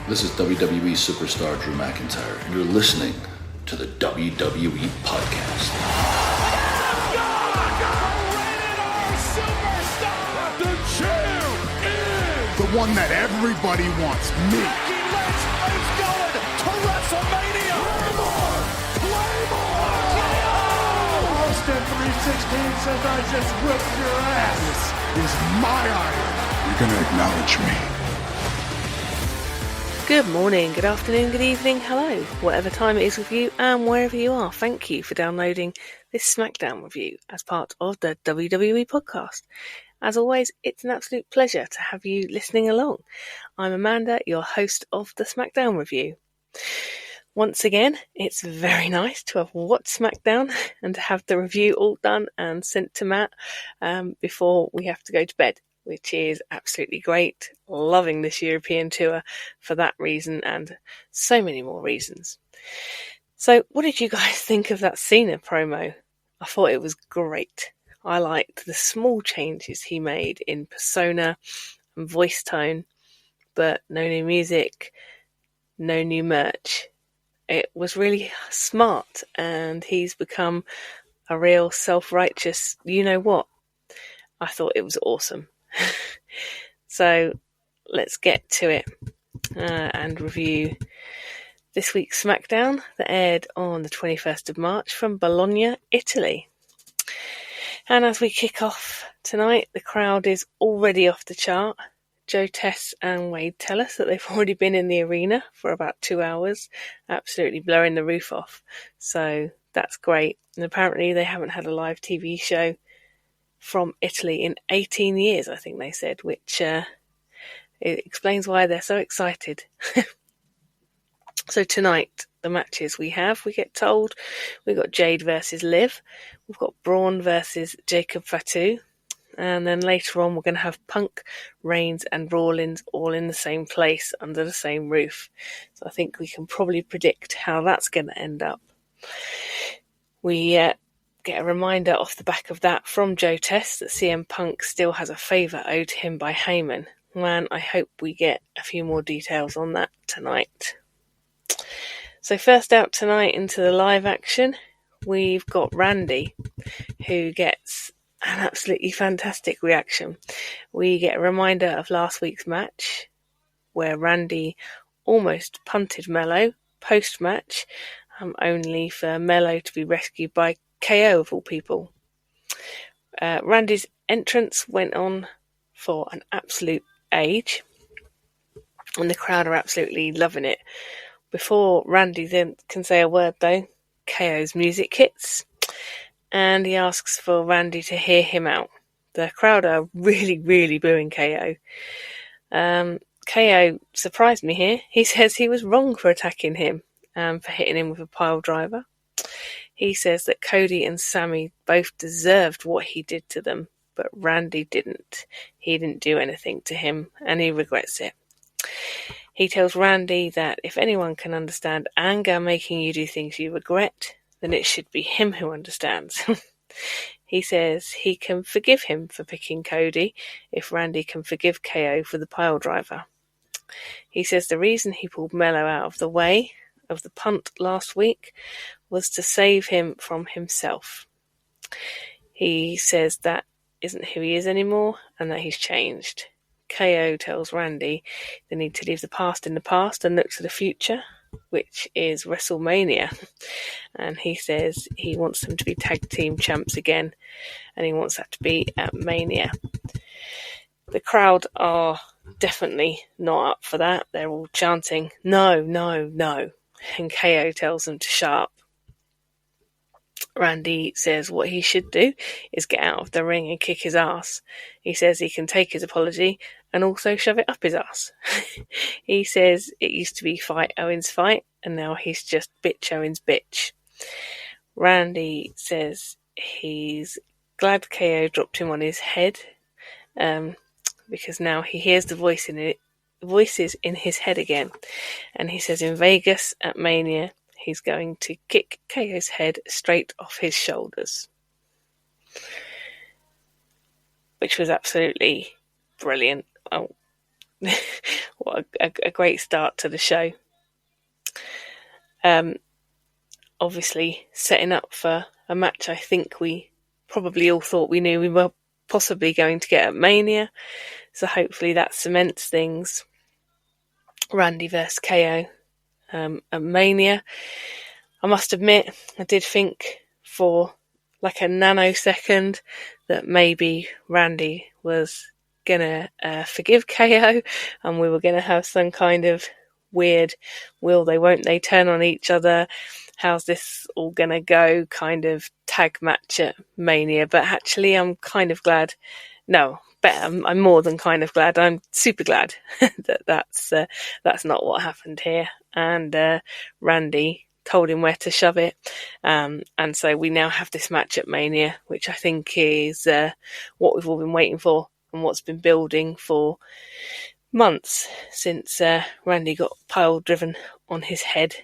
This is WWE superstar Drew McIntyre, and you're listening to the WWE Podcast. The champ is the one that everybody wants, me. It's going to WrestleMania. Claymore! Austin 316 says I just whipped your ass. This is my iron. You're going to acknowledge me. Good morning, good afternoon, good evening, hello, whatever time it is with you and wherever you are. Thank you for downloading this SmackDown review as part of the WWE podcast. As always, it's an absolute pleasure to have you listening along. I'm Amanda, your host of the SmackDown review. Once again, it's very nice to have watched SmackDown and to have the review all done and sent to Matt before we have to go to bed, which is absolutely great. Loving this European tour for that reason and so many more reasons. So what did you guys think of that Cena promo? I thought it was great. I liked the small changes he made in persona and voice tone, but no new music, no new merch. It was really smart, and he's become a real self-righteous you-know-what. I thought it was awesome. So let's get to it and review this week's SmackDown that aired on the 21st of March from Bologna, Italy. And as we kick off tonight, the crowd is already off the chart. Joe, Tess and Wade tell us that they've already been in the arena for about 2 hours, absolutely blowing the roof off. So that's great. And apparently they haven't had a live TV show from Italy in 18 years, I think they said, which it explains why they're so excited. So tonight, the matches we get told, we've got Jade versus Liv, we've got Braun versus Jacob Fatu, and then later on we're going to have Punk, Reigns and Rollins all in the same place under the same roof. So I think we can probably predict how that's going to end up. We get a reminder off the back of that from Joe Test that CM Punk still has a favour owed to him by Heyman. Man, I hope we get a few more details on that tonight. So first out tonight into the live action, we've got Randy, who gets an absolutely fantastic reaction. We get a reminder of last week's match, where Randy almost punted Mello post-match, only for Mello to be rescued by KO of all people. Randy's entrance went on for an absolute age, and the crowd are absolutely loving it. Before Randy then can say a word though, KO's music hits, and he asks for Randy to hear him out. The crowd are really, really booing KO. KO surprised me here. He says he was wrong for attacking him and for hitting him with a pile driver. He says that Cody and Sammy both deserved what he did to them, but Randy didn't. He didn't do anything to him, and he regrets it. He tells Randy that if anyone can understand anger making you do things you regret, then it should be him who understands. He says he can forgive him for picking Cody if Randy can forgive KO for the pile driver. He says the reason he pulled Mello out of the way of the punt last week was to save him from himself. He says that isn't who he is anymore and that he's changed. KO tells Randy they need to leave the past in the past and look to the future, which is WrestleMania. And he says he wants them to be tag team champs again, and he wants that to be at Mania. The crowd are definitely not up for that. They're all chanting, "No, no, no." And KO tells them to shut up. Randy says what he should do is get out of the ring and kick his ass. He says he can take his apology and also shove it up his ass. He says it used to be fight Owens fight, and now he's just bitch Owens bitch. Randy says he's glad KO dropped him on his head, because now he hears the voices in his head again. And he says in Vegas at Mania, he's going to kick KO's head straight off his shoulders. Which was absolutely brilliant. Oh, what a great start to the show. Obviously setting up for a match I think we probably all thought we knew we were possibly going to get at Mania. So hopefully that cements things. Randy vs KO at Mania. I must admit, I did think for like a nanosecond that maybe Randy was gonna forgive KO and we were gonna have some kind of weird will they won't they turn on each other, how's this all gonna go kind of tag match at Mania. But actually I'm kind of glad, I'm more than kind of glad, I'm super glad that's not what happened here, and Randy told him where to shove it, and so we now have this match at Mania, which I think is what we've all been waiting for and what's been building for months since Randy got pile driven on his head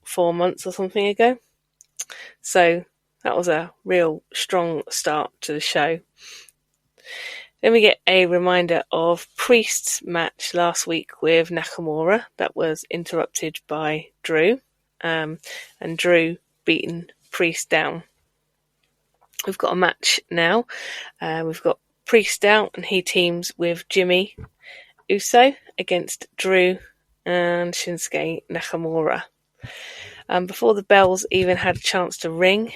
4 months or something ago. So that was a real strong start to the show. Then we get a reminder of Priest's match last week with Nakamura that was interrupted by Drew. And Drew beating Priest down. We've got a match now. We've got Priest out and he teams with Jimmy Uso against Drew and Shinsuke Nakamura. Before the bells even had a chance to ring,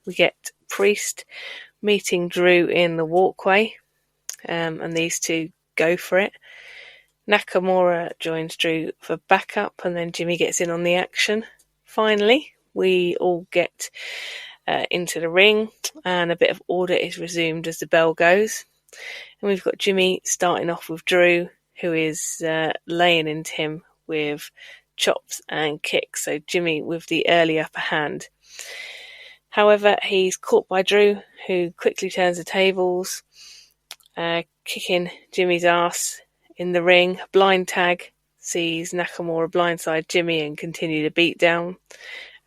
we get Priest meeting Drew in the walkway, and these two go for it. Nakamura joins Drew for backup, and then Jimmy gets in on the action. Finally, we all get into the ring, and a bit of order is resumed as the bell goes. And we've got Jimmy starting off with Drew, who is laying into him with chops and kicks. So Jimmy with the early upper hand. However, he's caught by Drew, who quickly turns the tables, kicking Jimmy's ass in the ring. Blind tag sees Nakamura blindside Jimmy and continue to beat down.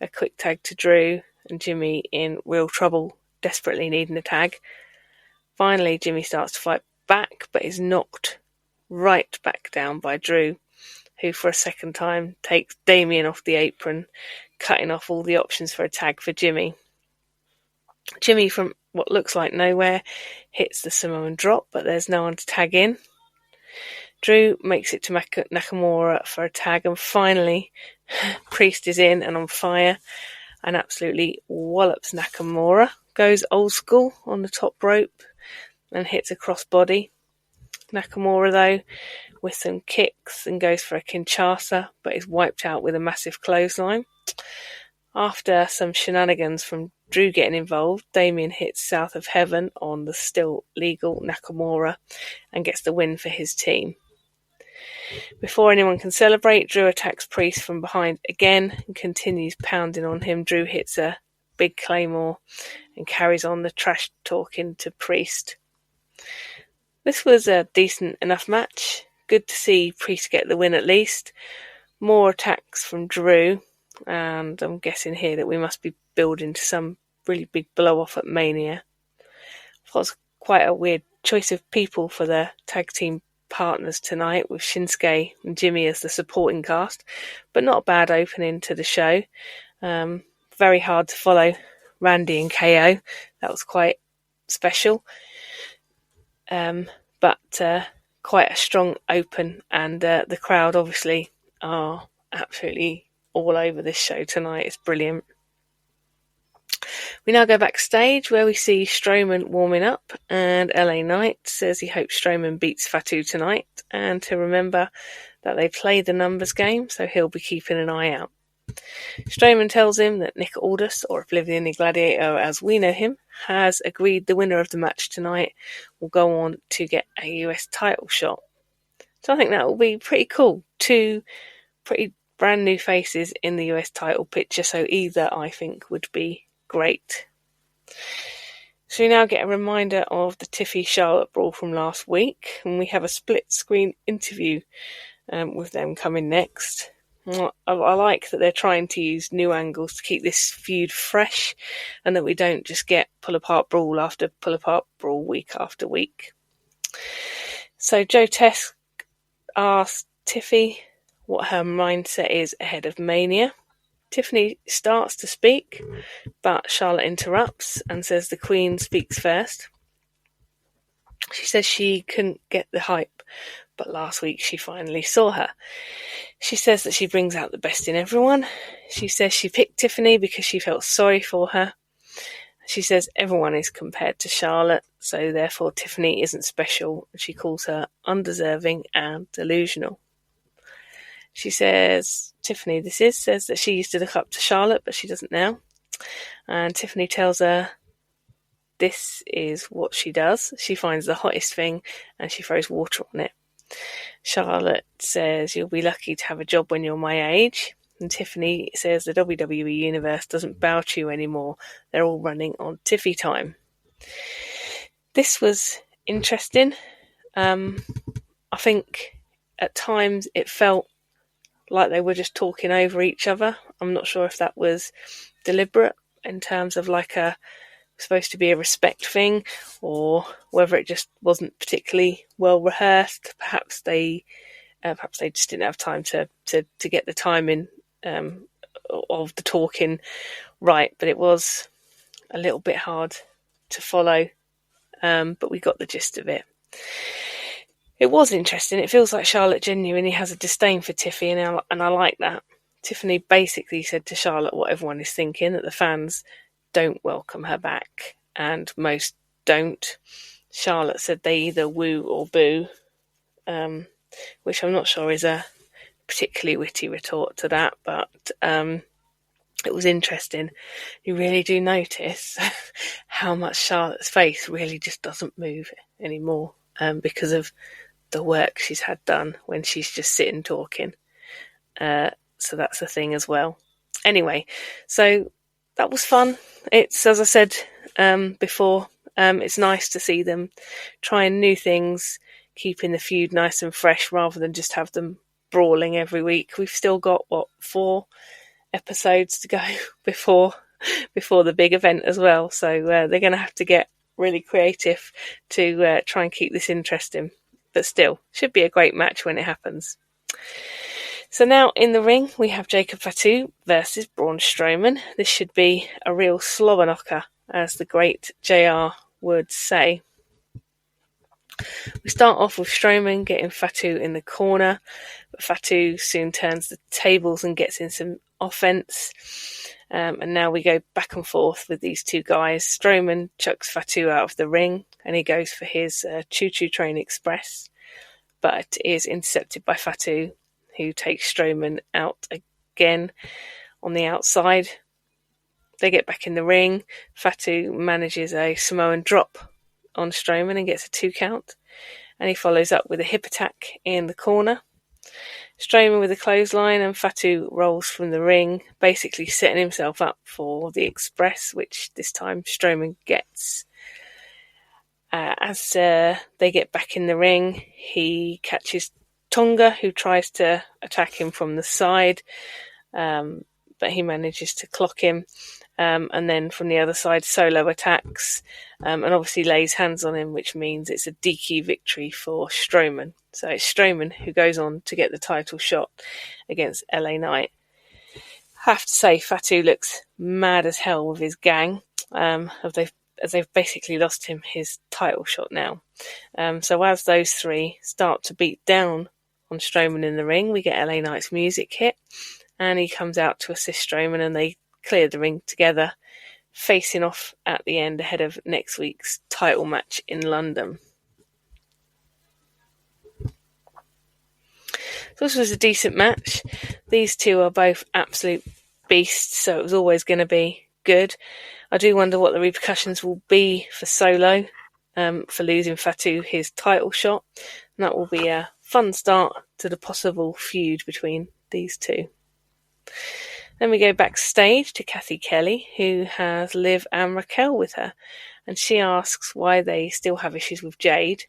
A quick tag to Drew, and Jimmy in real trouble, desperately needing a tag. Finally, Jimmy starts to fight back, but is knocked right back down by Drew, who for a second time takes Damien off the apron, cutting off all the options for a tag for Jimmy. Jimmy, from what looks like nowhere, hits the Samoan drop, but there's no one to tag in. Drew makes it to Nakamura for a tag, and finally, Priest is in and on fire and absolutely wallops Nakamura. Goes old school on the top rope and hits a crossbody. Nakamura, though, with some kicks and goes for a Kinshasa, but is wiped out with a massive clothesline. After some shenanigans from Drew getting involved, Damien hits South of Heaven on the still legal Nakamura and gets the win for his team. Before anyone can celebrate, Drew attacks Priest from behind again and continues pounding on him. Drew hits a big claymore and carries on the trash talking to Priest. This was a decent enough match. Good to see Priest get the win at least. More attacks from Drew, and I'm guessing here that we must be building to some really big blow-off at Mania. I thought it was quite a weird choice of people for the tag team partners tonight, with Shinsuke and Jimmy as the supporting cast, but not a bad opening to the show. Very hard to follow Randy and KO. That was quite special. But quite a strong open, and the crowd obviously are absolutely all over this show tonight. It's brilliant. We now go backstage where we see Stroman warming up, and LA Knight says he hopes Stroman beats Fatu tonight, and to remember that they play the numbers game, so he'll be keeping an eye out. Stroman tells him that Nick Aldis, or Oblivion the Gladiator as we know him, has agreed the winner of the match tonight will go on to get a US title shot. So I think that will be pretty cool. Two pretty brand new faces in the US title picture, so either I think would be great. So we now get a reminder of the Tiffy Charlotte Brawl from last week, and we have a split screen interview with them coming next. I like that they're trying to use new angles to keep this feud fresh, and that we don't just get pull apart brawl after pull apart brawl week after week. So Joe Tesk asks Tiffy what her mindset is ahead of Mania. Tiffany starts to speak, but Charlotte interrupts and says the Queen speaks first. She says she couldn't get the hype, but last week she finally saw her. She says that she brings out the best in everyone. She says she picked Tiffany because she felt sorry for her. She says everyone is compared to Charlotte, so therefore Tiffany isn't special. She calls her undeserving and delusional. She says, Tiffany says that she used to look up to Charlotte, but she doesn't now. And Tiffany tells her this is what she does. She finds the hottest thing and she throws water on it. Charlotte says, you'll be lucky to have a job when you're my age. And Tiffany says the WWE universe doesn't bow to you anymore. They're all running on Tiffy time. This was interesting. I think at times it felt like they were just talking over each other. I'm not sure if that was deliberate in terms of like supposed to be a respect thing, or whether it just wasn't particularly well rehearsed. Perhaps they just didn't have time to get the timing of the talking right. But it was a little bit hard to follow. But we got the gist of it. It was interesting. It feels like Charlotte genuinely has a disdain for Tiffy, and I like that. Tiffany basically said to Charlotte what everyone is thinking, that the fans don't welcome her back, and most don't. Charlotte said they either woo or boo, which I'm not sure is a particularly witty retort to that, but it was interesting. You really do notice how much Charlotte's face really just doesn't move anymore because of the work she's had done when she's just sitting talking. So that's a thing as well. Anyway, so that was fun. It's, as I said before, it's nice to see them trying new things, keeping the feud nice and fresh rather than just have them brawling every week. We've still got, 4 episodes to go before the big event as well. So they're going to have to get really creative to try and keep this interesting. But still, should be a great match when it happens. So now in the ring, we have Jacob Fatu versus Braun Strowman. This should be a real slobber knocker, as the great JR would say. We start off with Strowman getting Fatu in the corner, but Fatu soon turns the tables and gets in some offense. And now we go back and forth with these two guys. Strowman chucks Fatu out of the ring and he goes for his choo-choo train express, but is intercepted by Fatu, who takes Strowman out again on the outside. They get back in the ring. Fatu manages a Samoan drop on Strowman and gets a 2 count, and he follows up with a hip attack in the corner. Strowman with a clothesline, and Fatu rolls from the ring, basically setting himself up for the express, which this time Strowman gets. As they get back in the ring, he catches Tonga, who tries to attack him from the side, but he manages to clock him. And then from the other side, Solo attacks and obviously lays hands on him, which means it's a DQ victory for Strowman. So it's Strowman who goes on to get the title shot against LA Knight. I have to say, Fatu looks mad as hell with his gang, as they've basically lost him his title shot now. So as those three start to beat down on Strowman in the ring, we get LA Knight's music hit, and he comes out to assist Strowman, and they clear the ring together, facing off at the end ahead of next week's title match in London. So this was a decent match. These two are both absolute beasts, so it was always going to be good. I do wonder what the repercussions will be for Solo for losing Fatu his title shot. And that will be a fun start to the possible feud between these two. Then we go backstage to Kathy Kelly, who has Liv and Raquel with her, and she asks why they still have issues with Jade.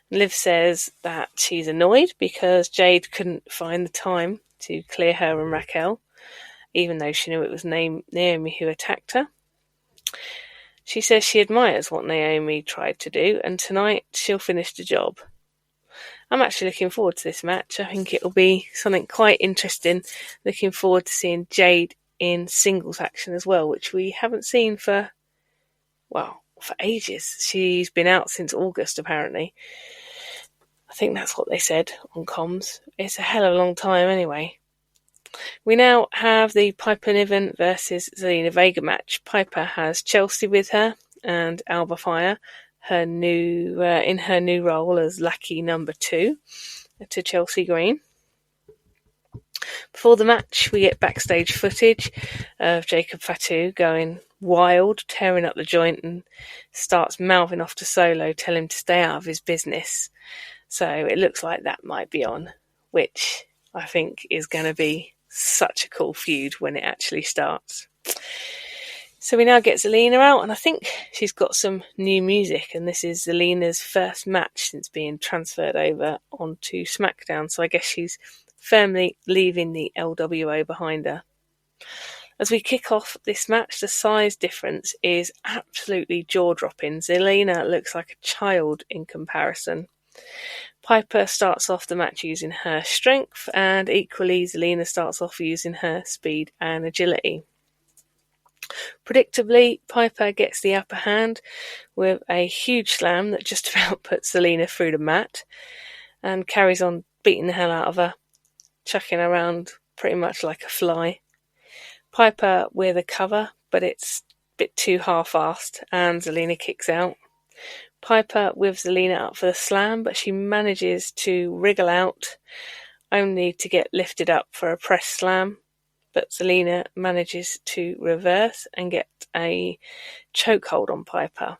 Liv says that she's annoyed because Jade couldn't find the time to clear her and Raquel, even though she knew it was Naomi who attacked her. She says she admires what Naomi tried to do, and tonight she'll finish the job. I'm actually looking forward to this match. I think it'll be something quite interesting. Looking forward to seeing Jade in singles action as well, which we haven't seen for ages. She's been out since August, apparently. I think that's what they said on comms. It's a hell of a long time anyway. We now have the Piper Niven versus Zelina Vega match. Piper has Chelsea with her and Alba Fire, in her new role as lackey number 2 to Chelsea Green. Before the match, we get backstage footage of Jacob Fatu going wild, tearing up the joint, and starts mouthing off to Solo, tell him to stay out of his business. So it looks like that might be on, which I think is going to be such a cool feud when it actually starts. So we now get Zelina out, and I think she's got some new music, and this is Zelina's first match since being transferred over onto SmackDown, so I guess she's firmly leaving the LWO behind her. As we kick off this match, the size difference is absolutely jaw-dropping. Zelina looks like a child in comparison. Piper starts off the match using her strength, and equally Zelina starts off using her speed and agility. Predictably, Piper gets the upper hand with a huge slam that just about puts Zelina through the mat and carries on beating the hell out of her, chucking her around pretty much like a fly. Piper with a cover, but it's a bit too half-assed, and Zelina kicks out. Piper with Zelina up for the slam, but she manages to wriggle out, only to get lifted up for a press slam. But Zelina manages to reverse and get a chokehold on Piper.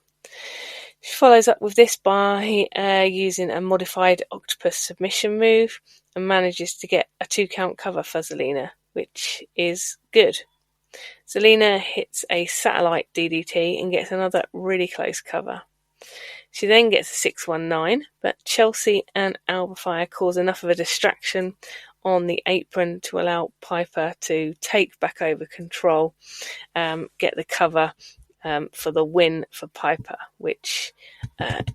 She follows up with this by using a modified octopus submission move and manages to get a 2-count cover for Zelina, which is good. Zelina hits a satellite DDT and gets another really close cover. She then gets a 619, but Chelsea and Alba Fire cause enough of a distraction on the apron to allow Piper to take back over control, get the cover for the win for Piper, which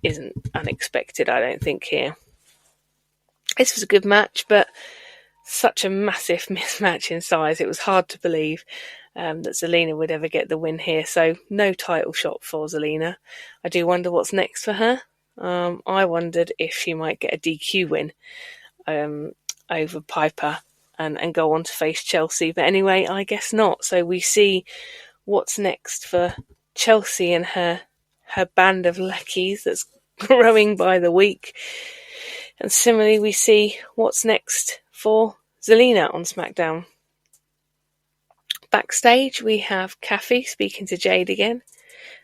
isn't unexpected, I don't think, here. This was a good match, but such a massive mismatch in size. It was hard to believe that Zelina would ever get the win here, so no title shot for Zelina. I do wonder what's next for her. I wondered if she might get a DQ win over Piper and go on to face Chelsea, but anyway, I guess not. So we see what's next for Chelsea and her band of lackeys that's growing by the week. And similarly, we see what's next for Zelina on SmackDown. Backstage, we have Kathy speaking to Jade again.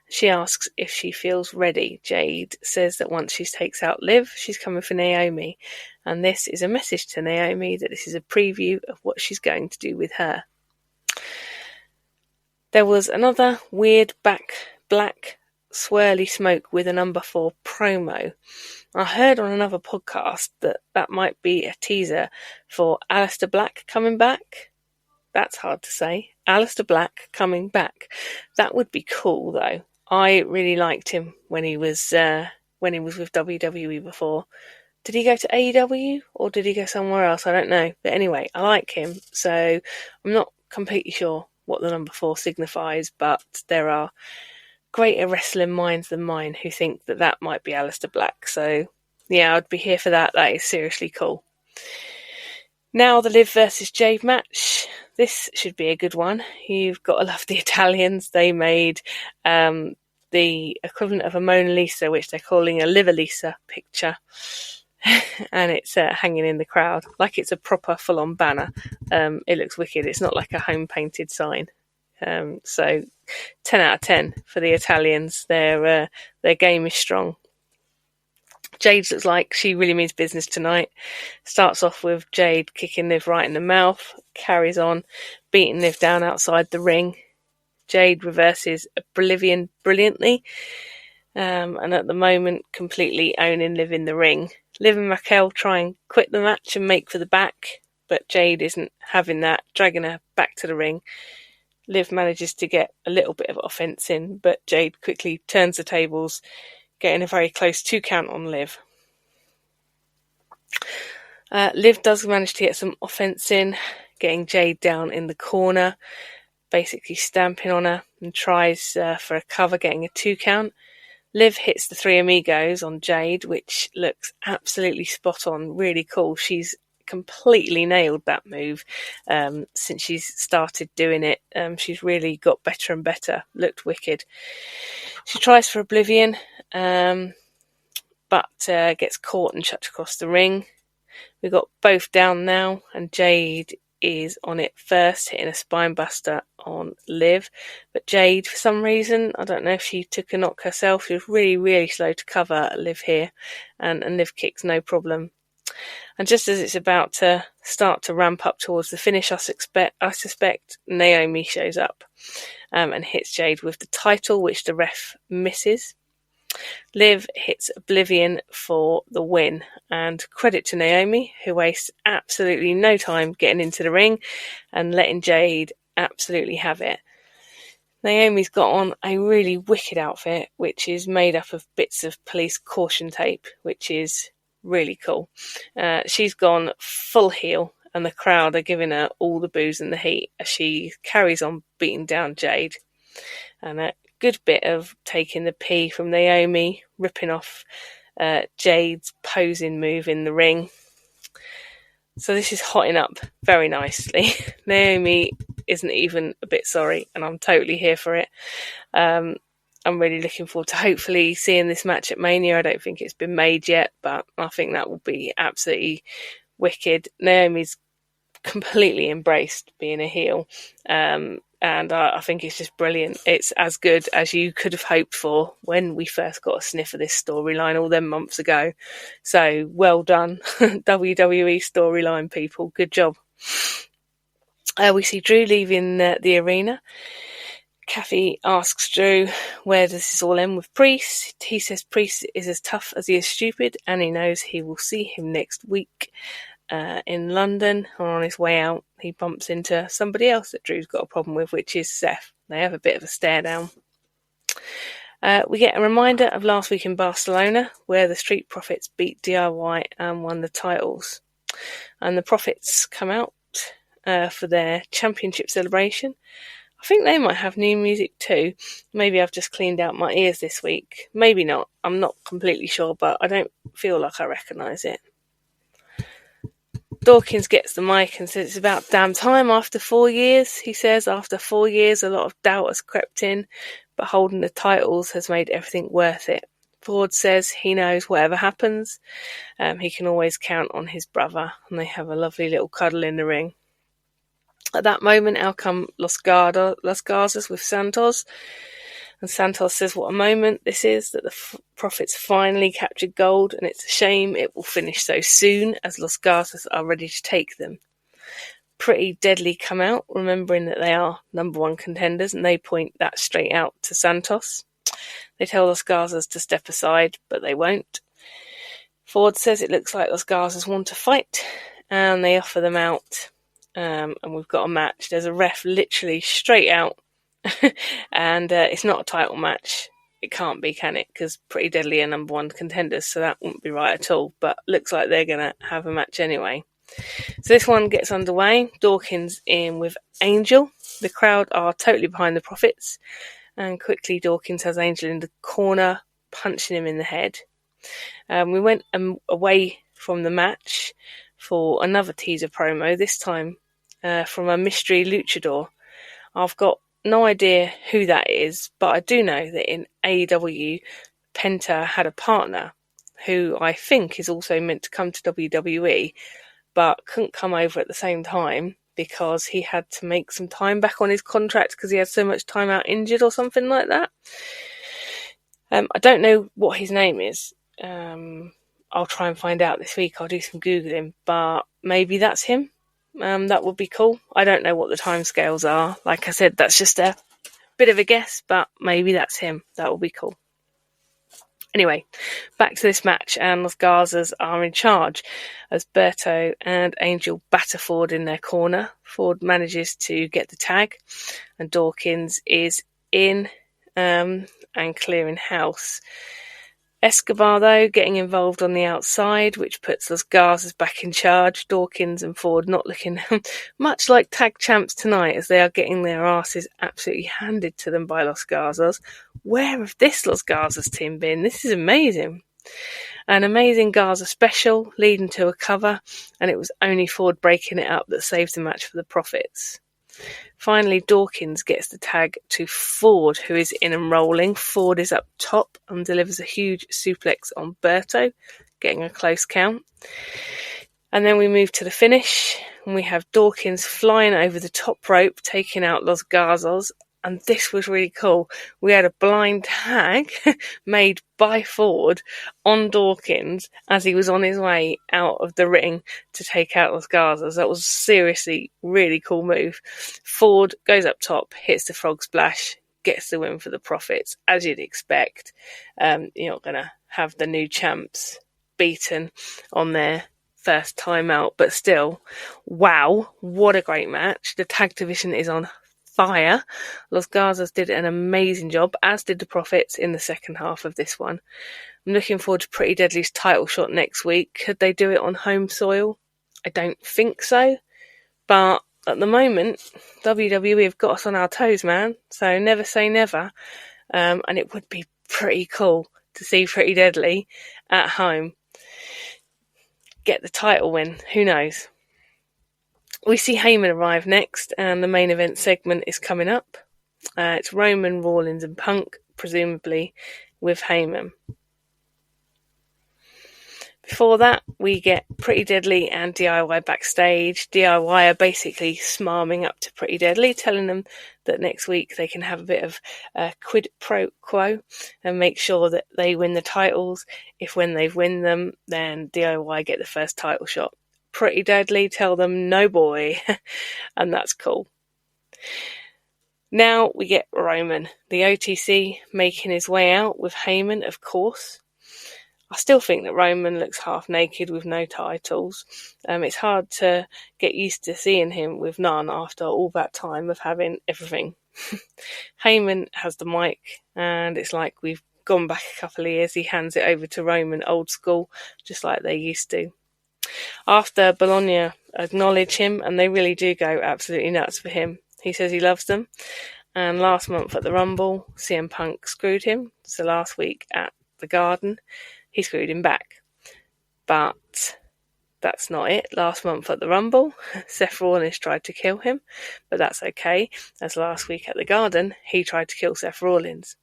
She asks if she feels ready. Jade says that once she takes out Liv, she's coming for Naomi. And this is a message to Naomi that this is a preview of what she's going to do with her. There was another weird black swirly smoke with a number 4 promo. I heard on another podcast that might be a teaser for Aleister Black coming back. That's hard to say. Aleister Black coming back. That would be cool, though. I really liked him when he was with WWE before. Did he go to AEW or did he go somewhere else? I don't know. But anyway, I like him. So I'm not completely sure what the number 4 signifies, but there are greater wrestling minds than mine who think that might be Aleister Black. So yeah, I'd be here for that. That is seriously cool. Now the Liv versus Jade match. This should be a good one. You've got to love the Italians. They made the equivalent of a Mona Lisa, which they're calling a Liv-a-Lisa picture. And it's hanging in the crowd like it's a proper full-on banner. It looks wicked. It's not like a home-painted sign. So 10 out of 10 for the Italians. Their game is strong. Jade looks like she really means business tonight. Starts off with Jade kicking Liv right in the mouth, carries on, beating Liv down outside the ring. Jade reverses Oblivion brilliantly, and at the moment completely owning Liv in the ring. Liv and Raquel try and quit the match and make for the back, but Jade isn't having that, dragging her back to the ring. Liv manages to get a little bit of offense in, but Jade quickly turns the tables, getting a very close 2 count on Liv. Liv does manage to get some offense in, getting Jade down in the corner, basically stamping on her, and tries for a cover, getting a 2 count. Liv hits the Three Amigos on Jade, which looks absolutely spot on, really cool. She's completely nailed that move since she's started doing it. She's really got better and better, looked wicked. She tries for Oblivion, but gets caught and chucked across the ring. We've got both down now, and Jade is on it first, hitting a spinebuster on Liv. But Jade, for some reason, I don't know if she took a knock herself, she was really, really slow to cover Liv here, and Liv kicks no problem. And just as it's about to start to ramp up towards the finish, I suspect Naomi shows up and hits Jade with the title, which the ref misses. Liv hits Oblivion for the win, and credit to Naomi, who wastes absolutely no time getting into the ring and letting Jade absolutely have it. Naomi's got on a really wicked outfit, which is made up of bits of police caution tape, which is really cool. She's gone full heel, and the crowd are giving her all the boos and the heat as she carries on beating down Jade. And a good bit of taking the pee from Naomi, ripping off Jade's posing move in the ring. So this is hotting up very nicely. Naomi isn't even a bit sorry, and I'm totally here for it. I'm really looking forward to hopefully seeing this match at Mania. I don't think it's been made yet, but I think that will be absolutely wicked. Naomi's completely embraced being a heel, and I think it's just brilliant. It's as good as you could have hoped for when we first got a sniff of this storyline all them months ago. So well done, WWE storyline people. Good job. We see Drew leaving the arena. Kathy asks Drew, where does this all end with Priest? He says Priest is as tough as he is stupid, and he knows he will see him next week in London. And on his way out, he bumps into somebody else that Drew's got a problem with, which is Seth. They have a bit of a stare down. We get a reminder of last week in Barcelona, where the Street Profits beat DIY and won the titles. And the Profits come out for their championship celebration. I think they might have new music too. Maybe I've just cleaned out my ears this week. Maybe not. I'm not completely sure, but I don't feel like I recognise it. Dawkins gets the mic and says it's about damn time after 4 years. He says after 4 years a lot of doubt has crept in, but holding the titles has made everything worth it. Ford says he knows whatever happens, he can always count on his brother, and they have a lovely little cuddle in the ring. At that moment, out come Los Garzas with Santos. And Santos says what a moment this is, that the Profits finally captured gold, and it's a shame it will finish so soon as Los Garzas are ready to take them. Pretty Deadly come out, remembering that they are number one contenders, and they point that straight out to Santos. They tell Los Garzas to step aside, but they won't. Ford says it looks like Los Garzas want to fight, and they offer them out. And we've got a match. There's a ref literally straight out, and it's not a title match. It can't be, can it? Because Pretty Deadly are number one contenders, so that wouldn't be right at all. But looks like they're going to have a match anyway. So this one gets underway. Dawkins in with Angel. The crowd are totally behind the Profits, and quickly Dawkins has Angel in the corner, punching him in the head. We went away from the match for another teaser promo, this time from a mystery luchador. I've got no idea who that is, but I do know that in AEW, Penta had a partner who I think is also meant to come to WWE, but couldn't come over at the same time because he had to make some time back on his contract because he had so much time out injured or something like that. I don't know what his name is. I'll try and find out this week. I'll do some Googling, but maybe that's him. That would be cool. I don't know what the timescales are. Like I said, that's just a bit of a guess, but maybe that's him. That would be cool. Anyway, back to this match, and Los Garzas are in charge as Berto and Angel batter Ford in their corner. Ford manages to get the tag, and Dawkins is in and clearing house. Escobar, though, getting involved on the outside, which puts Los Garzas back in charge. Dawkins and Ford not looking much like tag champs tonight, as they are getting their asses absolutely handed to them by Los Garzas. Where have this Los Garzas team been? This is amazing. An amazing Garza special leading to a cover, and it was only Ford breaking it up that saved the match for the Profits. Finally, Dawkins gets the tag to Ford, who is in and rolling. Ford is up top and delivers a huge suplex on Berto, getting a close count. And then we move to the finish, and we have Dawkins flying over the top rope, taking out Los Garzas. And this was really cool. We had a blind tag made by Ford on Dawkins as he was on his way out of the ring to take out Los Garzas. That was seriously really cool move. Ford goes up top, hits the frog splash, gets the win for the Profits, as you'd expect. You're not going to have the new champs beaten on their first time out, but still, wow, what a great match. The tag division is on fire. Los Garzas did an amazing job, as did the Profits in the second half of this one. I'm looking forward to Pretty Deadly's title shot next week. Could they do it on home soil? I don't think so, but at the moment, WWE have got us on our toes, man, so never say never. And it would be pretty cool to see Pretty Deadly at home get the title win. Who knows? We see Heyman arrive next, and the main event segment is coming up. It's Roman, Rollins and Punk, presumably with Heyman. Before that, we get Pretty Deadly and DIY backstage. DIY are basically smarming up to Pretty Deadly, telling them that next week they can have a bit of quid pro quo and make sure that they win the titles. If when they win them, then DIY get the first title shot. Pretty Deadly tell them no boy, and that's cool. Now we get Roman, the OTC, making his way out with Heyman, of course. I still think that Roman looks half naked with no titles. It's hard to get used to seeing him with none after all that time of having everything. Heyman has the mic, and it's like we've gone back a couple of years. He hands it over to Roman old school, just like they used to. After Bologna acknowledge him, and they really do go absolutely nuts for him. He says he loves them, and last month at the Rumble, CM Punk screwed him, so last week at the Garden, he screwed him back. But that's not it. Last month at the Rumble, Seth Rollins tried to kill him, but that's okay, as last week at the Garden, he tried to kill Seth Rollins.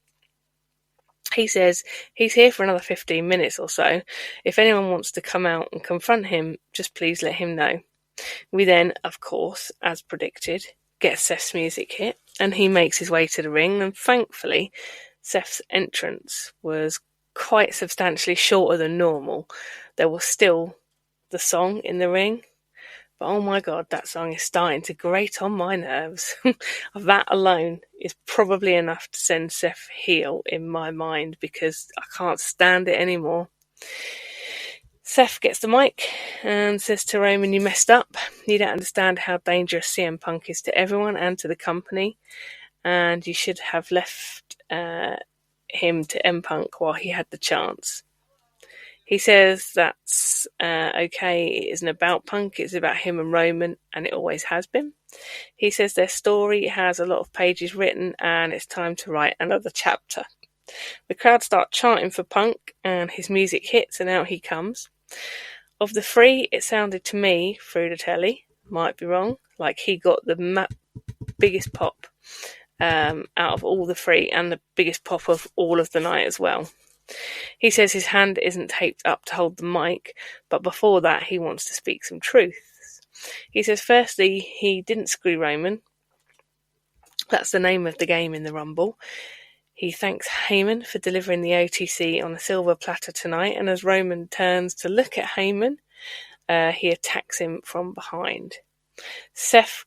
He says he's here for another 15 minutes or so. If anyone wants to come out and confront him, just please let him know. We then, of course, as predicted, get Seth's music hit, and he makes his way to the ring, and thankfully, Seth's entrance was quite substantially shorter than normal. There was still the song in the ring, but oh my god, that song is starting to grate on my nerves. That alone is probably enough to send Seth heel in my mind, because I can't stand it anymore. Seth gets the mic and says to Roman, "You messed up. You don't understand how dangerous CM Punk is to everyone and to the company, and you should have left him to M-Punk while he had the chance." He says that's okay, it isn't about Punk, it's about him and Roman, and it always has been. He says their story has a lot of pages written, and it's time to write another chapter. The crowd start chanting for Punk, and his music hits, and out he comes. Of the three, it sounded to me, through the telly, might be wrong, like he got the biggest pop out of all the three, and the biggest pop of all of the night as well. He says his hand isn't taped up to hold the mic, but before that he wants to speak some truths. He says firstly he didn't screw Roman. That's the name of the game in the Rumble. He thanks Heyman for delivering the OTC on a silver platter tonight, and as Roman turns to look at Heyman, he attacks him from behind. Seth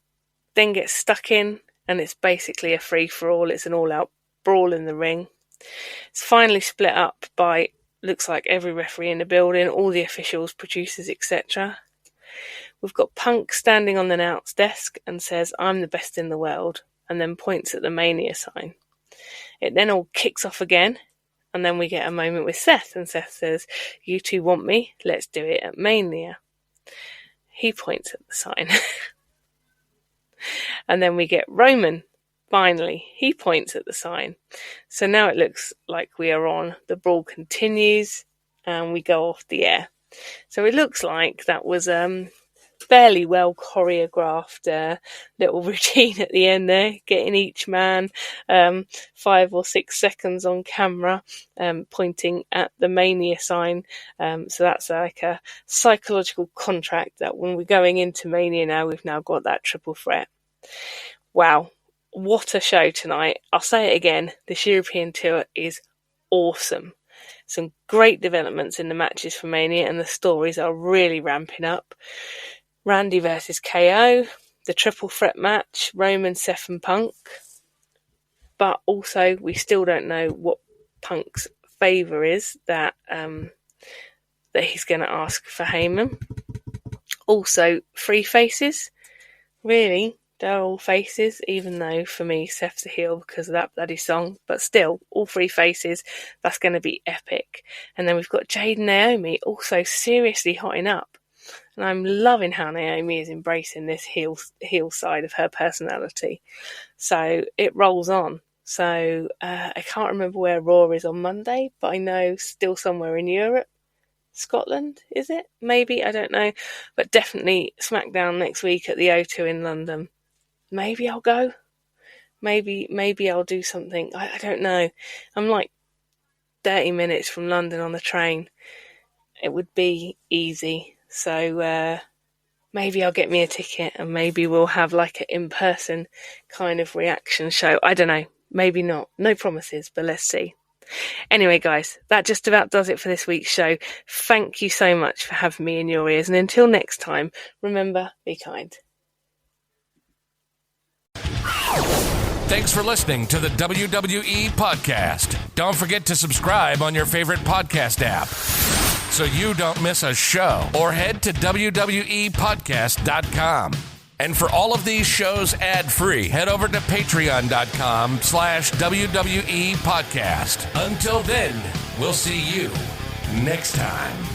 then gets stuck in, and it's basically a free-for-all. It's an all-out brawl in the ring. It's finally split up by, looks like, every referee in the building, all the officials, producers, etc. We've got Punk standing on the announce desk and says, "I'm the best in the world," and then points at the Mania sign. It then all kicks off again, And then we get a moment with Seth, and Seth says, "You two want me? Let's do it at Mania." He points at the sign. And then we get Roman. Finally, he points at the sign. So now it looks like we are on. The brawl continues, and we go off the air. So it looks like that was fairly well choreographed little routine at the end there, getting each man 5 or 6 seconds on camera pointing at the Mania sign. So that's like a psychological contract that when we're going into Mania now, we've now got that triple threat. Wow, what a show tonight. I'll say it again, this European tour is awesome. Some great developments in the matches for Mania, and the stories are really ramping up. Randy versus KO, the triple threat match, Roman, Seth and Punk. But also, we still don't know what Punk's favour is that he's going to ask for Heyman. Also, 3 faces. Really, they're all faces, even though for me, Seth's a heel because of that bloody song. But still, all 3 faces, that's going to be epic. And then we've got Jade and Naomi also seriously hotting up. And I'm loving how Naomi is embracing this heel side of her personality. So it rolls on. So I can't remember where Raw is on Monday, but I know still somewhere in Europe. Scotland, is it? Maybe, I don't know. But definitely SmackDown next week at the O2 in London. Maybe I'll go. Maybe I'll do something. I don't know. I'm like 30 minutes from London on the train. It would be easy. So maybe I'll get me a ticket and maybe we'll have like an in-person kind of reaction show. I don't know. Maybe not. No promises, but let's see. Anyway, guys, that just about does it for this week's show. Thank you so much for having me in your ears. And until next time, remember, be kind. Thanks for listening to the WWE Podcast. Don't forget to subscribe on your favorite podcast app so you don't miss a show, or head to WWEpodcast.com. And for all of these shows ad-free, head over to patreon.com/WWE Podcast. Until then, we'll see you next time.